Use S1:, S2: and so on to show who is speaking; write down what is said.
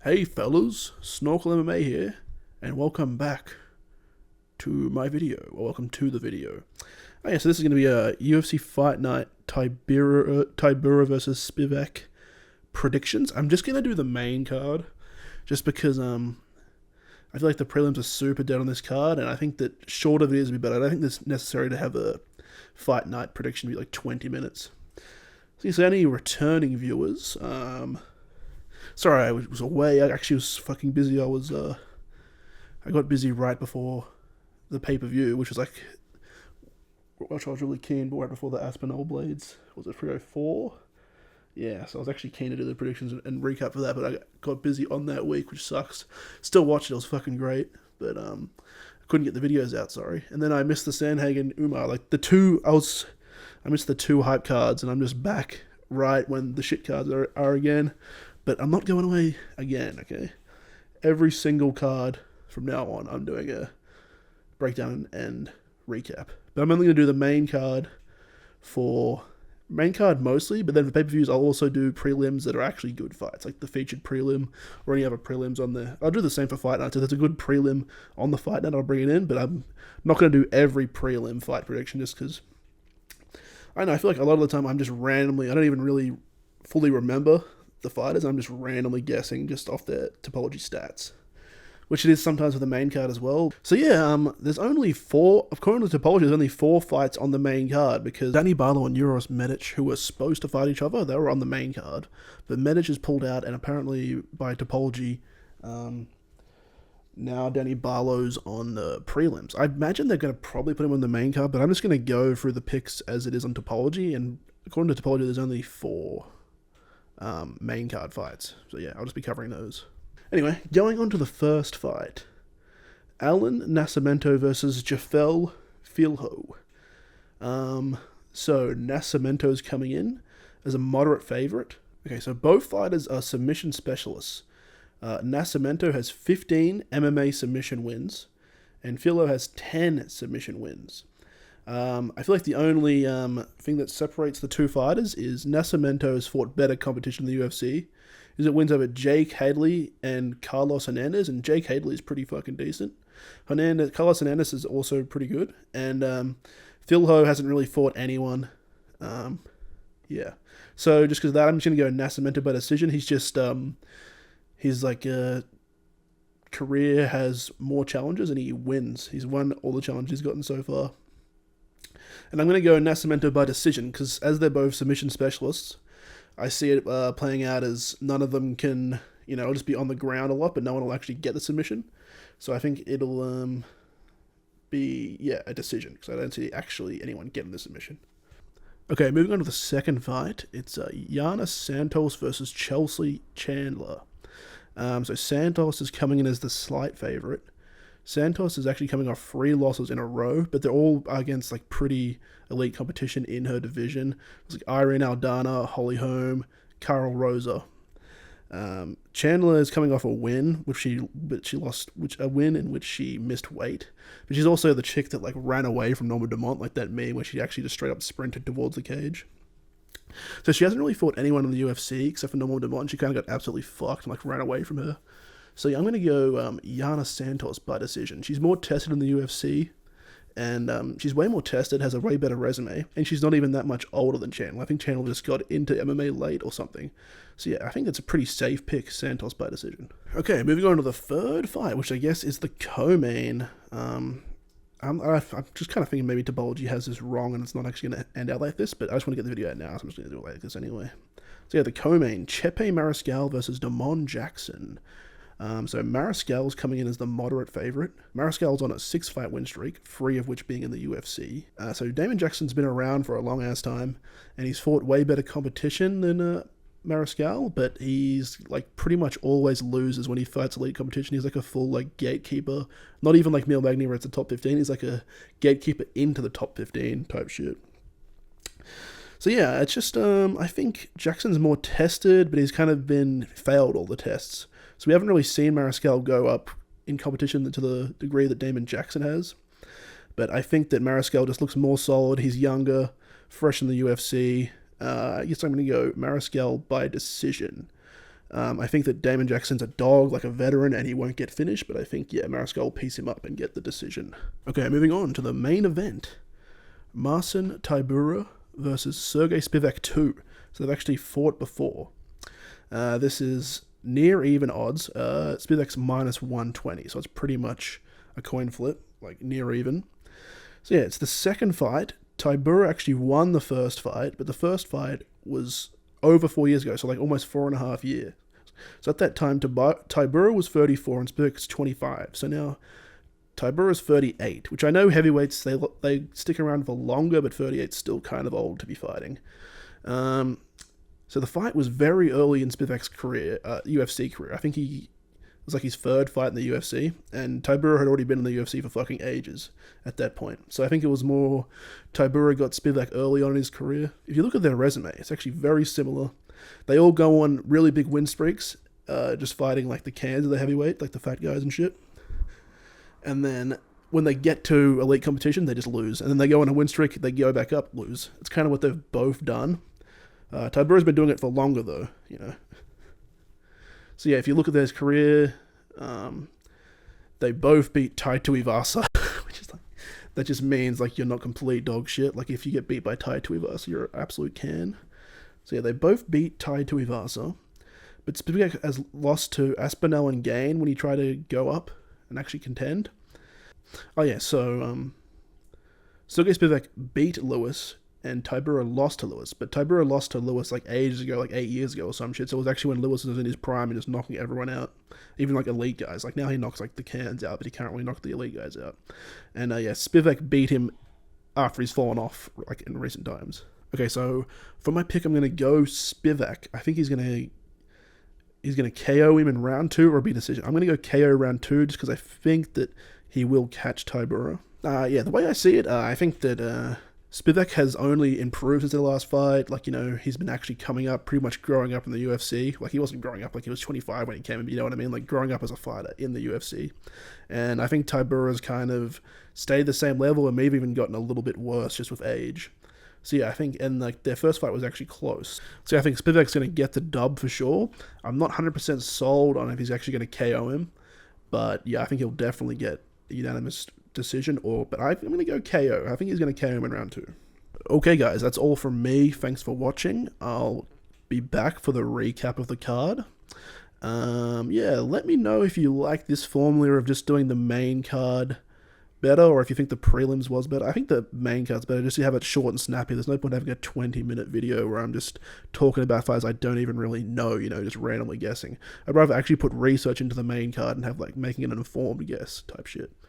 S1: Hey fellas, Snorkel MMA here, and welcome back to my video, or welcome to the video. Oh yeah, so this is going to be a UFC Fight Night Tybura versus Spivac predictions. I'm just going to do the main card, just because I feel like the prelims are super dead on this card, and I think that shorter videos would be better. I don't think it's necessary to have a Fight Night prediction be like 20 minutes. So any returning viewers, sorry, I was away. I actually was fucking busy. I got busy right before the pay-per-view, which was I was really keen, but right before the Aspinall Blades. Was it 304? Yeah, so I was actually keen to do the predictions and recap for that, but I got busy on that week, which sucks. Still watched it. It was fucking great, but I couldn't get the videos out, sorry. And then I missed the Sandhagen Umar. I missed the two hype cards, and I'm just back right when the shit cards are again. But I'm not going away again, okay? Every single card from now on, I'm doing a breakdown and recap. But I'm only going to do the main card mostly, but then for pay-per-views, I'll also do prelims that are actually good fights, like the featured prelim or any other prelims on there. I'll do the same for Fight Night. So if there's a good prelim on the Fight Night, I'll bring it in, but I'm not going to do every prelim fight prediction just because I know, I feel like a lot of the time I'm just randomly, I don't even really fully remember the fighters, I'm just randomly guessing just off their topology stats, which it is sometimes with the main card as well. So yeah, there's only according to topology, there's only 4 fights on the main card, because Danny Barlow and Uros Medic, who were supposed to fight each other, they were on the main card, but Medic is pulled out, and apparently by topology, now Danny Barlow's on the prelims. I imagine they're going to probably put him on the main card, but I'm just going to go through the picks as it is on topology, and according to topology, there's only 4 main card fights. So yeah, I'll just be covering those. Anyway, going on to the first fight. Allan Nascimento versus Jafel Filho. So Nascimento's coming in as a moderate favorite. Okay, so both fighters are submission specialists. Nascimento has 15 MMA submission wins, and Filho has 10 submission wins. I feel like the only thing that separates the two fighters is Nascimento has fought better competition in the UFC. Is it wins over Jake Hadley and Carlos Hernandez, and Jake Hadley is pretty fucking decent. Carlos Hernandez is also pretty good, and Filho hasn't really fought anyone. Yeah, so just because of that, I'm just gonna go Nascimento by decision. He's just his career has more challenges, and he wins. He's won all the challenges he's gotten so far. And I'm going to go Nascimento by decision, because as they're both submission specialists, I see it playing out as none of them can, just be on the ground a lot, but no one will actually get the submission. So I think it'll be, a decision, because I don't see actually anyone getting the submission. Okay, moving on to the second fight. It's Yana Santos versus Chelsea Chandler. So Santos is coming in as the slight favorite. Santos is actually coming off 3 losses in a row, but they're all against pretty elite competition in her division. It's like Irene Aldana, Holly Holm, Carol Rosa. Chandler is coming off a win, a win in which she missed weight. But she's also the chick that ran away from Norma Dumont, like that meme where she actually just straight up sprinted towards the cage. So she hasn't really fought anyone in the UFC except for Norma Dumont. She kind of got absolutely fucked and ran away from her. So I'm going to go Yana Santos by decision. She's more tested in the UFC, and she's way more tested, has a way better resume, and she's not even that much older than Chandler. I think Chandler just got into MMA late or something. So yeah, I think that's a pretty safe pick, Santos by decision. Okay, moving on to the third fight, which I guess is the co-main. I'm just kind of thinking maybe topology has this wrong and it's not actually going to end out like this, but I just want to get the video out now, so I'm just going to do it like this anyway. So yeah, the co-main, Chepe Mariscal versus Damon Jackson. So Mariscal's coming in as the moderate favorite. Mariscal's on a 6-fight win streak, 3 of which being in the UFC. So Damon Jackson's been around for a long ass time, and he's fought way better competition than Mariscal, but he's pretty much always loses when he fights elite competition. He's a full gatekeeper, not even like Neil Magny where it's the top 15. He's a gatekeeper into the top 15 type shit. So yeah, it's just I think Jackson's more tested, but he's kind of failed all the tests. So we haven't really seen Mariscal go up in competition to the degree that Damon Jackson has. But I think that Mariscal just looks more solid. He's younger, fresh in the UFC. I guess I'm going to go Mariscal by decision. I think that Damon Jackson's a dog, like a veteran, and he won't get finished, but I think, yeah, Mariscal will piece him up and get the decision. Okay, moving on to the main event. Marcin Tybura versus Serghei Spivac 2. So they've actually fought before. This is near even odds. Spivac's minus 120, so it's pretty much a coin flip, like near even. So yeah, it's the second fight. Tybura actually won the first fight, but the first fight was over 4 years ago, so like almost 4.5 years. So at that time, Tybura was 34 and Spivac's 25. So now Tybura's 38, which I know heavyweights, they stick around for longer, but 38's still kind of old to be fighting. So the fight was very early in Spivac's career, UFC career. I think it was like his third fight in the UFC, and Tybura had already been in the UFC for fucking ages at that point. So I think it was more Tybura got Spivac early on in his career. If you look at their resume, it's actually very similar. They all go on really big win streaks, just fighting like the cans of the heavyweight, like the fat guys and shit. And then when they get to elite competition, they just lose. And then they go on a win streak, they go back up, lose. It's kind of what they've both done. Tybura's been doing it for longer, though, you know. So yeah, if you look at their career, they both beat Tai Tuivasa, which is like, that just means like you're not complete dog shit. Like if you get beat by Tai Tuivasa, you're an absolute can. So yeah, they both beat Tai Tuivasa, but Spivac has lost to Aspinall and Gain when he tried to go up and actually contend. Oh yeah, so Serghei Spivac beat Lewis, and Tybura lost to Lewis, but Tybura lost to Lewis like ages ago, like 8 years ago or some shit. So it was actually when Lewis was in his prime and just knocking everyone out, even like elite guys. Like now he knocks like the cans out, but he can't really knock the elite guys out. And yeah, Spivac beat him after he's fallen off like in recent times. Okay, so for my pick, I'm gonna go Spivac. I think he's gonna KO him in round 2 or be decision. I'm gonna go KO round 2 just because I think that he will catch Tybura. Yeah, the way I see it, I think that Spivac has only improved since the last fight. Like, you know, he's been actually coming up, pretty much growing up in the UFC. Like, he wasn't growing up, like, he was 25 when he came in, you know what I mean? Like, growing up as a fighter in the UFC. And I think Tybura's kind of stayed the same level and maybe even gotten a little bit worse just with age. So yeah, I think, and like, their first fight was actually close. So yeah, I think Spivac's going to get the dub for sure. I'm not 100% sold on if he's actually going to KO him. But yeah, I think he'll definitely get a unanimous decision, but I'm going to go KO. I think he's going to KO him in round 2. Okay, guys, that's all from me. Thanks for watching. I'll be back for the recap of the card. Yeah, let me know if you like this formula of just doing the main card better, or if you think the prelims was better. I think the main card's better, just to have it short and snappy. There's no point having a 20-minute video where I'm just talking about fights I don't even really know, you know, just randomly guessing. I'd rather actually put research into the main card and have, like, making an informed guess type shit.